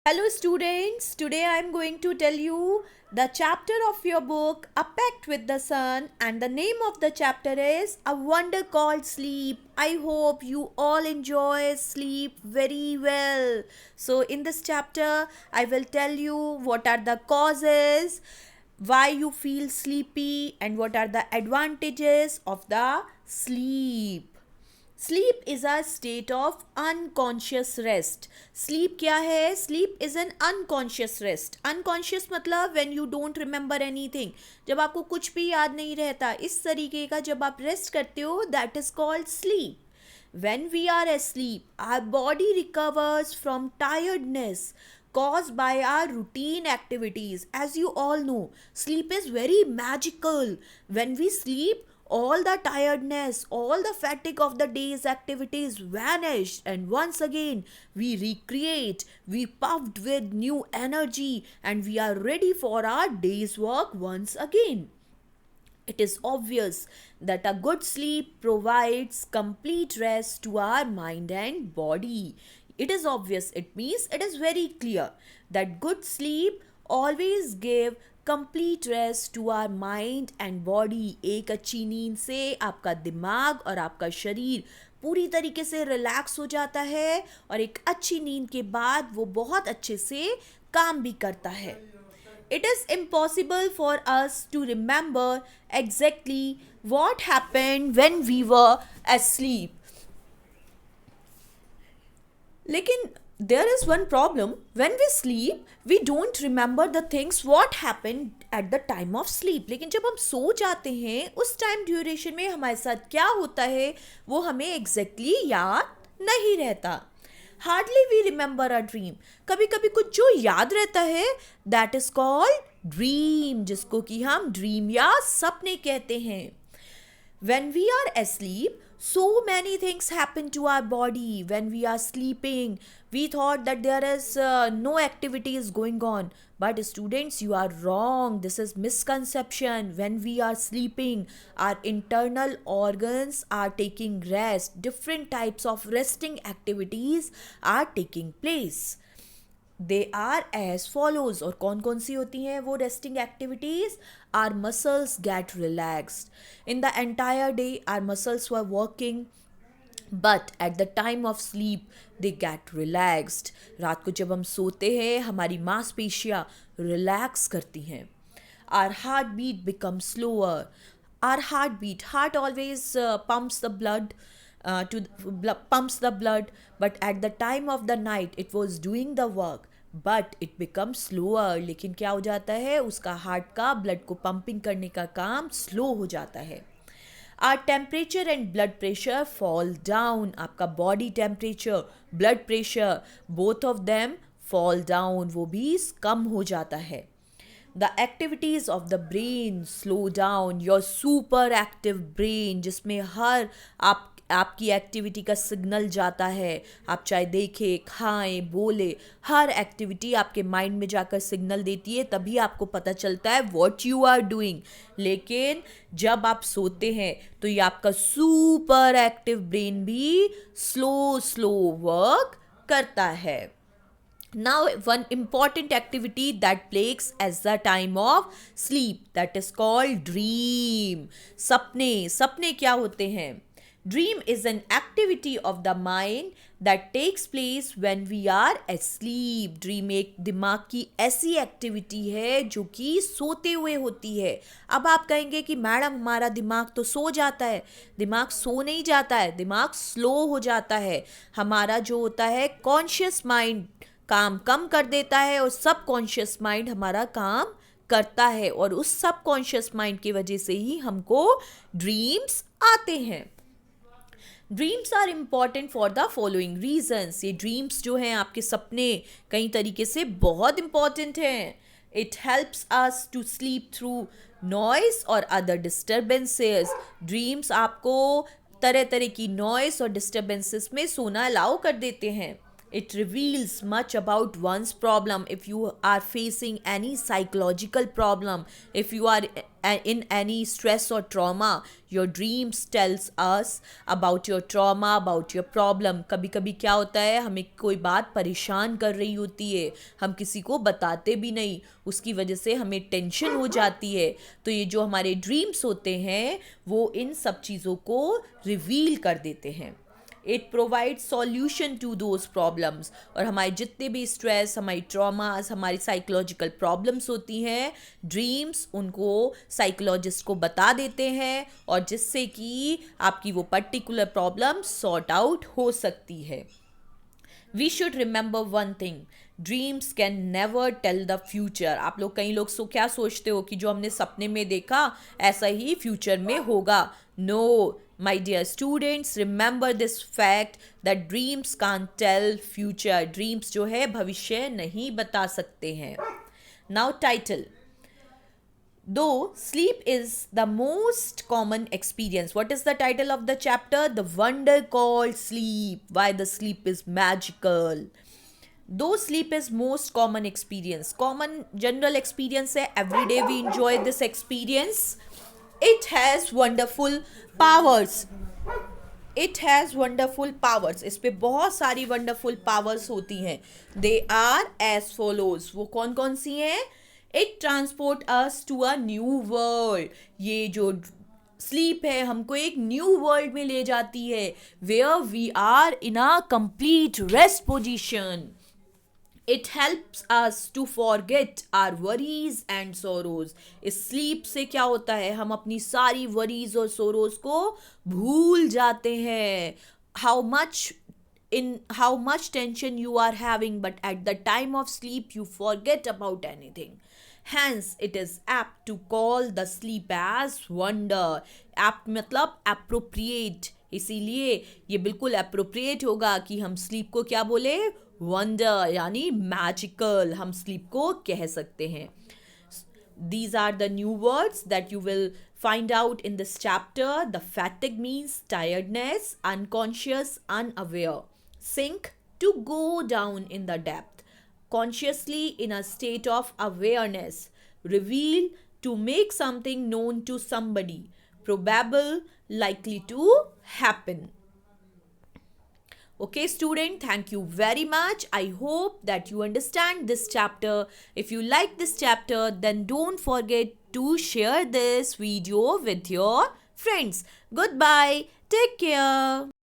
Hello, students. Today I am going to tell you the chapter of your book, A Pact with the Sun, and the name of the chapter is A Wonder Called Sleep. I hope you all enjoy sleep very well. So, in this chapter, I will tell you what are the causes, why you feel sleepy, and what are the advantages of the sleep. Sleep is a state of unconscious rest. Sleep क्या है? Sleep is an unconscious rest. Unconscious मतलब when you don't remember anything, जब आपको कुछ भी याद नहीं रहता, इस तरीके का जब आप रेस्ट करते हो, that is called sleep. When we are asleep, our body recovers from tiredness caused by our routine activities. As you all know, sleep is very magical. When we sleep, all the tiredness, all the fatigue of the day's activities vanish, and once again we recreate, we puffed with new energy, and we are ready for our day's work once again. It is obvious that a good sleep provides complete rest to our mind and body. It is obvious, it means it is very clear that good sleep always give complete rest to our mind and body. एक अच्छी नींद से आपका दिमाग और आपका शरीर पूरी तरीके से रिलैक्स हो जाता है, और एक अच्छी नींद के बाद वो बहुत अच्छे से काम भी करता है. It is impossible for us to remember exactly what happened when we were asleep. लेकिन there is one problem. When we sleep, we don't remember the things what happened at the time of sleep. लेकिन जब हम सो जाते हैं, उस time duration में हमारे साथ क्या होता है वो हमें एग्जैक्टली याद नहीं रहता. Hardly we remember a dream. कभी कभी कुछ जो याद रहता है, दैट इज कॉल्ड ड्रीम, जिसको कि हम ड्रीम या सपने कहते हैं. When we are asleep, so many things happen to our body. When we are sleeping, we thought that there is no activity is going on. But students, you are wrong. This is misconception. When we are sleeping, our internal organs are taking rest. Different types of resting activities are taking place. They are as follows. और कौन कौन सी होती हैं वो resting activities? Our muscles get relaxed in the entire day. Our muscles were working, but at the time of sleep they get relaxed. रात को जब हम सोते हैं, हमारी मांसपेशियाँ रिलैक्स करती हैं. Our heartbeat become slower. Our heart always pumps the blood, pumps the blood, but at the time of the night it was doing the work, but it becomes slower. लेकिन क्या हो जाता है, उसका heart का blood को pumping करने का काम स्लो हो जाता है. Our temperature and blood pressure fall down. आपका body temperature, blood pressure, both of them fall down, वो भी कम हो जाता है. The activities of the brain slow down. Your super active brain, जिसमें हर आपकी एक्टिविटी का सिग्नल जाता है. आप चाहे देखें, खाएं, बोले, हर एक्टिविटी आपके माइंड में जाकर सिग्नल देती है, तभी आपको पता चलता है व्हाट यू आर डूइंग. लेकिन जब आप सोते हैं तो ये आपका सुपर एक्टिव ब्रेन भी स्लो वर्क करता है. Now, one important activity that plagues as the time of sleep, that is called dream. सपने क्या होते हैं? Dream is an activity of the mind that takes place when we are asleep. Dream एक दिमाग की ऐसी एक्टिविटी है जो कि सोते हुए होती है. अब आप कहेंगे कि मैडम हमारा दिमाग तो सो जाता है. दिमाग सो नहीं जाता है, दिमाग स्लो हो जाता है. हमारा जो होता है कॉन्शियस माइंड काम कम कर देता है, और सब कॉन्शियस माइंड हमारा काम करता है, और उस सब कॉन्शियस माइंड की वजह से ही हमको ड्रीम्स आते हैं. Dreams are important for the following reasons. ये ड्रीम्स जो हैं, आपके सपने कई तरीके से बहुत इम्पॉर्टेंट हैं. It helps us to sleep through noise और अदर डिस्टर्बेंसेस. ड्रीम्स आपको तरह तरह की नॉइस और डिस्टर्बेंसेस में सोना अलाउ कर देते हैं. It reveals much about one's problem. If you are facing any psychological problem, if you are in any stress or trauma, your dreams tells us about your trauma, about your problem. कभी कभी क्या होता है, हमें कोई बात परेशान कर रही होती है, हम किसी को बताते भी नहीं, उसकी वजह से हमें टेंशन हो जाती है. तो ये जो हमारे ड्रीम्स होते हैं वो इन सब चीज़ों को रिवील कर देते हैं. It provide solution to those problems. और हमारे जितने भी स्ट्रेस, हमारी ट्रॉमास, हमारी साइकोलॉजिकल प्रॉब्लम्स होती हैं, ड्रीम्स उनको साइकोलॉजिस्ट को बता देते हैं, और जिससे कि आपकी वो पर्टिकुलर प्रॉब्लम सॉर्ट आउट हो सकती है. We should remember one thing, dreams can never tell the future. आप लोग, कई लोग क्या सोचते हो कि जो हमने सपने में देखा ऐसा ही फ्यूचर में होगा. No my dear students, remember this fact that dreams can't tell future. Dreams जो है भविष्य नहीं बता सकते हैं. Now title. Though sleep is the most common experience. What is the title of the chapter? The wonder called sleep. Why the sleep is magical. Though sleep is most common experience. Common general experience है. Every day we enjoy this experience. It has wonderful powers. It has wonderful powers. इस पे बहुत सारी wonderful powers होती हैं. They are as follows. वो कौन कौन सी हैं? It transport us to a new world. ये जो स्लीप है हमको एक न्यू वर्ल्ड में ले जाती है, where we are in a complete rest position. It helps us to forget our worries and sorrows. इस स्लीप से क्या होता है, हम अपनी सारी वरीज और सोरोज को भूल जाते हैं. how much tension you are having, but at the time of sleep you forget about anything. Hence it is apt to call the sleep as wonder. apt मतलब appropriate. इसीलिए ये बिल्कुल appropriate होगा कि हम sleep को क्या बोले, wonder यानी magical. हम sleep को कह सकते हैं. These are the new words that you will find out in this chapter. The fatigue means tiredness, unconscious, unaware. Sink, to go down in the depth. Consciously, in a state of awareness. Reveal, to make something known to somebody. Probable, likely to happen. Okay, student, thank you very much. I hope that you understand this chapter. If you like this chapter, then don't forget to share this video with your friends. Goodbye. Take care.